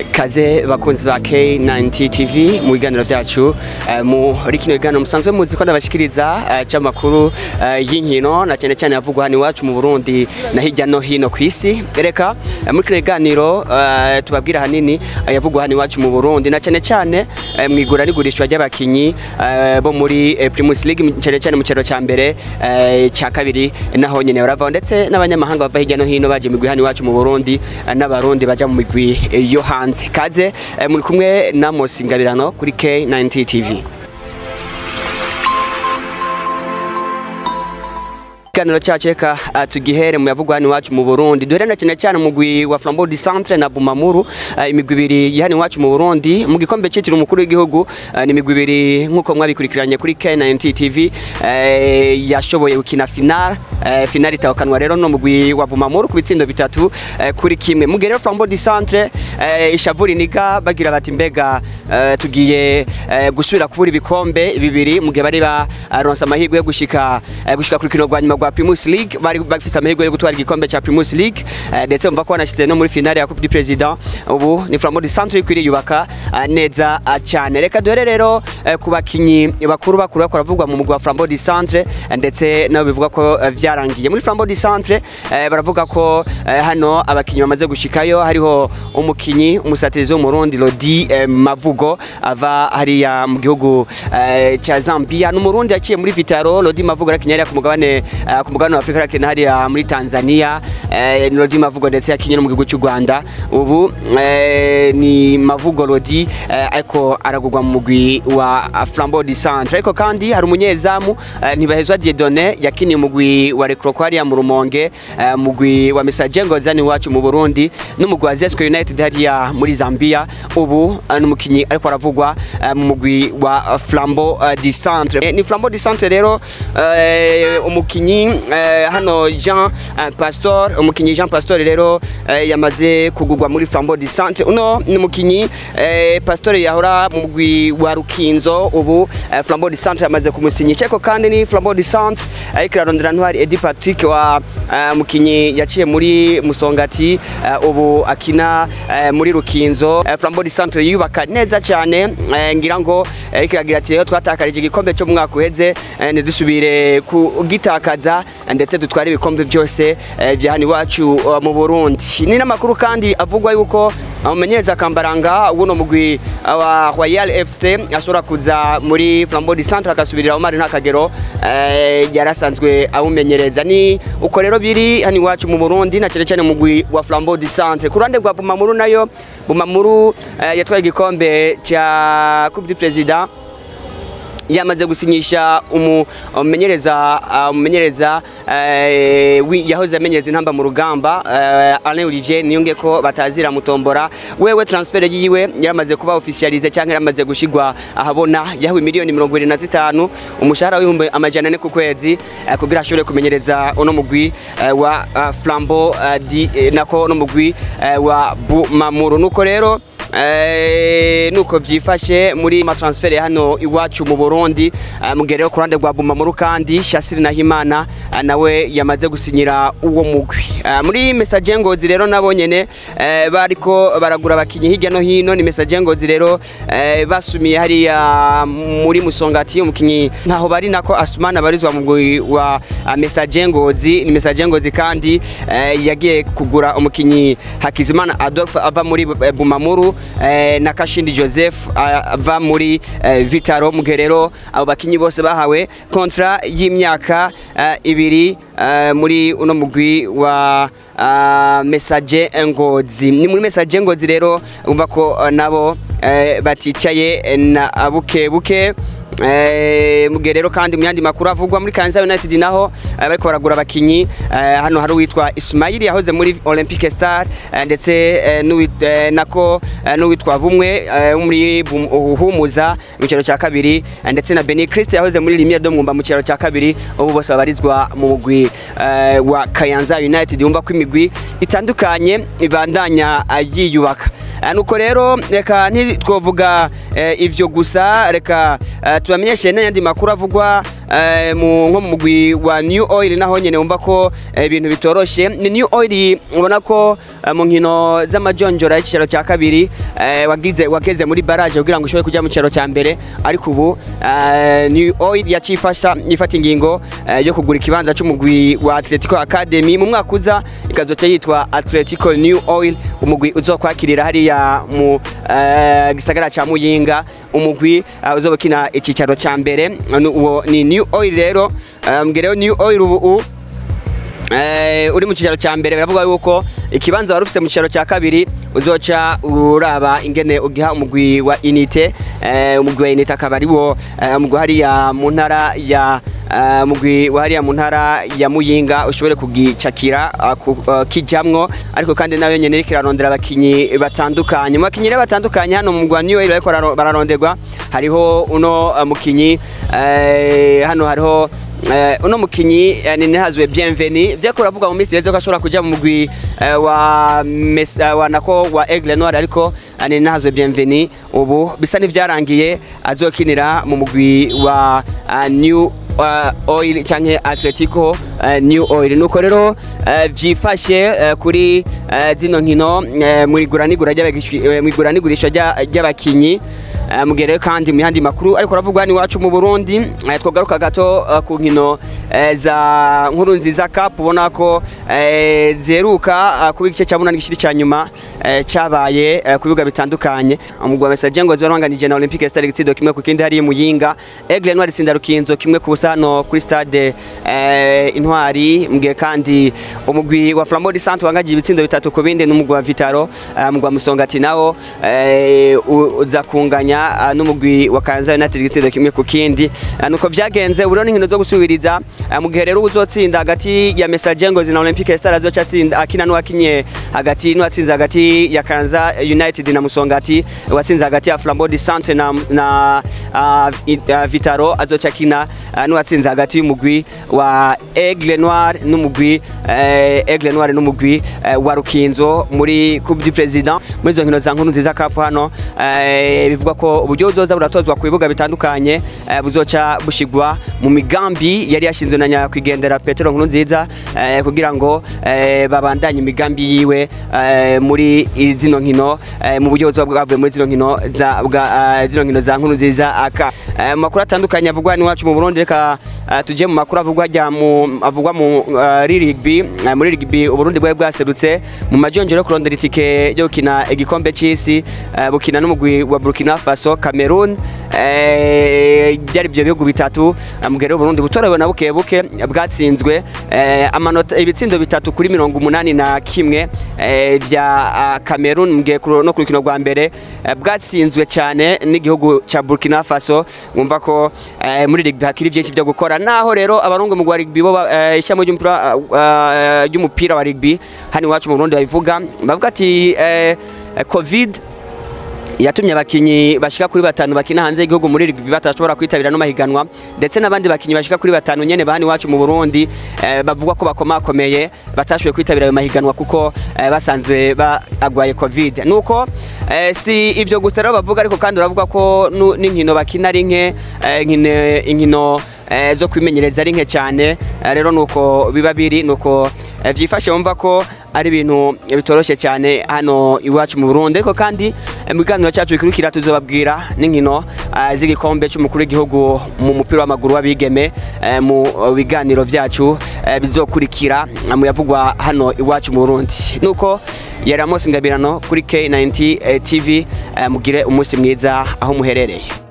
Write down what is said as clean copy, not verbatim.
Kaze bakunzi ba K90 TV mu biganiro byacu muri kino biganiro musanzwe muzi ko ndabashikiriza cy'amakuru y'inkino na cyane cyane yavugwa hano iwacu mu Burundi na hirya no hino ku isi. Reka muri kino biganiro tubabwira hanini yavugwa hano iwacu mu Burundi na cyane cyane mwigura n'igurishwa ry'abakinyi bo muri Primus League cyane cyane mu cyaro cya mbere cya kabiri naho nyene barava ndetse n'abanyamahanga bava hirya no hino baje migwi hano iwacu mu Burundi n'abarundi baja mu migwi yo hanze. Kaze muri kumwe na Mosingabirano kuri K90 TV. Kanalo cyacu reka tugihere mu yavugwa hano iwacu mu Burundi. Duherana cyane cyane mugwi wa Flambeau du Centre na Bumamuru, imigwi ibiri hano iwacu mu Burundi mu gikombe cyitiriwe umukuru w'igihugu. Ni imigwi ibiri nkuko mwabikurikiranye kuri K90 TV yashoboye gukina final itakanwa rero no mugwi wa Bumamuru ku bitsindo bitatu kuri kimwe. Mugere Flambeau du Centre ishavuri niga bagira bati mbega tugiye gusubira kubura ibikombe bibiri mugihe bari baronsa amahirwe yo gushika kuri kino rwanyuma rwa Primus League, bari bafise amahirwe yo gutwara igikombe cya Primus League ndetse umva ko banashyize no muri finale ya Coupe du Président. Ubu ni Flambeau du Centre kwiri yubaka neza cyane. Reka duhere rero ku bakinyi bakuru baravugwa mu mugwi wa Flambeau du Centre ndetse nabo bivuga ko vyarangiye. Muri Flambeau du Centre baravuga ko hano abakinyi bamaze gushikayo hariho umukinyi umusatirizi w'umurundi Lodi Mavugo ava hariya mu gihugu cya Zambia, n'umurundi yaciye muri Vitaro. Lodi Mavugo arakinyariya ku mugabane wa Afrika yakina hariya muri Tanzania. Lodi Mavugo ndetse yakinye no mu gihugu cy'u Rwanda. Ubu ni Mavugo Lodi ariko aragurwa mu mugwi wa Flambeau du Centre. Ariko kandi hari umunyezamu Ntibahezwa Dieudonné yakiniye umugwi wa Recroco hariya mu Rumonge, mugwi wa Messager Ngozi hano iwacu mu Burundi n'umugwi wa Zesco United hariya muri Zambia. Ubu n'umukinyi ariko aravugwa mu mugwi wa Flambeau du Centre. Ni Flambeau du Centre rero umukinyi hano Jean Pastor, umukinyi Jean Pastor rero yamaze kugurwa muri Flambeau du Centre. Uno ni umukinyi Pastor yahora mu mugwi wa Rukinzo, ubu Flambeau du Centre yamaze kumusinyisha. Ariko kandi ni Flambeau du Centre ariko arondera ntwari Edi Patrick wa mukinyi yaciye muri Musongati, ubu akina muri Rukinzo. Flambeau du Centre yubaka neza cyane, ngira ngo ikiragira ati rero twatakarije igikombe cyo mu mwaka uheze ntidusubire kugitakaza ndetse dutwara ibikombe byose bya hano iwacu mu Burundi. Ni namakuru kandi avugwa yuko umumenyereza Kambaranga uno mugwi wa Royal FC ashobora kuza muri Flambeau du Centre akasubirira Omar Ntakagero yarasanzwe awumenyereza. Ni uko rero biri hano iwacu mu Burundi na cyane cyane mugwi wa Flambeau du Centre. Ku ruhande rwa Bumamuru nayo, Bumamuru yatwaye igikombe cya Coupe du Président, yamaze gusinyisha umumenyereza yahoze amenyereza intamba mu rugamba Alain Olivier Niyonge ko batazira mutombora. Wewe transfer yiwe yamaze kuba officialize cyangwa yamaze gushigwa ahabona, yahawe miliyoni 25, umushahara w'ibihumbi 400 ku kwezi kugira ashobore kumenyereza uno mugwi wa Flambeau nako no mugwi wa Bumamuru. Nuko rero nuko vyifashe muri amatransfer hano iwacu mu Burundi. Mugerero ku ruhande rwa Bumamuru kandi Shasiri Nahimana nawe yamaze gusinyira uwo mugwi. Muri Messager Ngozi rero nabo nyene bariko baragura abakinyi hirya no hino. Ni Messager Ngozi rero basumiye hariya muri Musongati umukinyi ntaho bari nako Asumana barizwa mu mugwi wa Messager Ngozi. Ni Messager Ngozi kandi yagiye kugura umukinyi Hakizimana Adolphe ava muri Bumamuru na Kashindi Joseph ava muri Vitaro. Mugerero abo bakinyi bose bahawe kontra y'imyaka ibiri muri uno mugwi wa Messager Ngozi. Ni muri Messager Ngozi rero umva ko nabo baticaye na buke. Mugerero kandi myandi makuru avugwa muri Kayanza United naho bariko baragura abakinyi. Hano hari witwa Ismail yahoze muri Olympique Star ndetse nako n'uwitwa Bumwe muri Humuza mu cyaro cya kabiri ndetse na Beni Christ yahoze muri Limier do Mwumba mu cyaro cya kabiri. Ubu bose babarizwa mu mugwi wa Kayanza United. Umva ko imigwi itandukanye ibandanya yiyubaka. Nuko rero reka ntitwovuga ivyo gusa, reka tubamenyeshe n'andi makuru avugwa nko mu mugwi wa New Oil naho nyene wumva ko ibintu bitoroshe. Ni New Oil ubona ko mu nkino z'amajonjora y'ikicaro cya kabiri wageze muri barrage kugira ngo ushobore kujya mu kicaro cya mbere, ariko ubu New Oil yacifasha ifata ingingo yo kugura ikibanza cy'umugwi wa Atletico Academy mu mwaka uza, ikazoca yitwa Atletico New Oil, umugwi uzokwakirira hariya mu gisagara cya Muyinga, umugwi uzobakina ikicaro cya mbere. Uwo ni New Oil rero. Mgereho New Oil ubu uri mu kicaro cya mbere, baravuga yuko ikibanza wari ufise mu kicaro cya kabiri uzoca uraba ingene ugiha umugwi wa Unité. Umugwi wa Unité akaba ari wo umugwi hariya mu ntara ya mugwi wahariya mu ntara ya Muyinga ushobore kugicakira kijamwo, ariko kandi nayo nyene kirarondera abakinyi batandukanye. Mu bakinyi batandukanye hano mu mugwi wa New Oil bariko bararonderwa, hariho uno mukinyi hano hariho uno mukinyi ni Ntihazwe Bienveni, vyako uravuga mu minsi yeze ko ashobora kuja mu mugwi wa Aigle Noir, ariko ni Ntihazwe Bienveni ubu bisa n'ivyarangiye azokinira mu mugwi wa New Oil canke Atletico New Oil. Nuko rero vyifashe kuri zino nkino mu iguranigurisha ry'abakinyi. Mugere kandi mu yandi makuru ariko ravugwa ni wacu mu Burundi, twogaruka gato ku nkino za Nkurunziza Cup, ubona ko zeruka ku gice cya 8 gishiri cya nyuma cyabaye ku bibuga bitandukanye. Umugwi wa Messager ngo zwaranganije na Olympique Stade Gitsido kimwe ku kindi hari Muyinga, Aigle Noir itsinda Rukinzo kimwe ku busano kuri stade Intwari. Mugere kandi umugwi wa Flambeau du Centre wangaje ibitsindo bitatu ku bindi n'umugwi wa Vitaro. Umugwi wa Musongati nawo uza kunganya n'umugwi wa Kanza United Gitsido kimwe ku kindi. Nuko vyagenze urone nkino zo gusubiriza mu gihe rero uzotsinda hagati ya Messager ngo zina Olympique Stade azoca tsinda akina n'uwakinye hagati n'uwatsinze hagati ya Kanza United na Musongati, watsinze hagati ya Flambeau du Centre na Vitaro azoca kina n'uwatsinze hagati y'umugwi wa Aigle Noir n'umugwi wa Rukinzo muri Coupe du Président. Muri zo nkino za Nkurunziza Cup hano bivugwa ko uburyo uzoza buratozwa ku bibuga bitandukanye buzoca bushigwa mu migambi yari yashinzwe na nyakwigendera Petero Nkurunziza kugira ngo babandanye imigambi yiwe muri zino nkino, mu buryo buzoba bwavuye muri zino nkino za Nkurunziza aka. Makuru atandukanye avugwa ni wacu mu Burundi, reka tuje mu makuru avugwa mu rugby. Muri rugby Uburundi bwawe bwaserutse mu majonjero kurondera itike yo gukina igikombe cy'isi, bukina n'umugwi wa Burkina Faso Cameroon. Byari byo bihugu bitatu. Mugere Uburundi butorewe na buke bwatsinzwe amanota ibitsindo bitatu kuri 81 bya Cameroon. Mugere no ku rukino rwa mbere bwatsinzwe cyane n'igihugu ca Burkina Faso. Mwumva ko muri rugby hakiri byinshi byo gukora, naho rero abarongo mu gwa rugby bo ishamo ry'umupira wa rugby hani wacu mu Burundi bavuga ati Covid yatumye abakinyi bashika kuri 5 bakina hanze y'igihugu muri rugby batashobora kwitabira no mahiganwa, ndetse n'abandi bakinyi bashika kuri 5 nyene bahani wacu mu Burundi bavuga ko bakomakomeye batashoboye kwitabira ayo mahiganwa kuko basanzwe bagwaye Covid. Nuko si ivyo gusa rero bavuga, ariko kandi uravuga ko n'inkino bakina ari inkino zo kwimenyereza ari nke cyane. Rero nuko biba biri nuko vyifashe, wumva ko ari ibintu bitoroshe cyane hano iwacu mu Burundi. Ariko kandi mu biganiro cyacu bikurikira tuzobabwira n'inkino z'igikombe cy'umukuru w'igihugu mu mupira w'amaguru w'abigeme mu biganiro vyacu bizokurikira mu yavugwa hano iwacu mu Burundi. Nuko yari Amos Ngabirano kuri K90 TV. Mugire umunsi mwiza aho muherereye.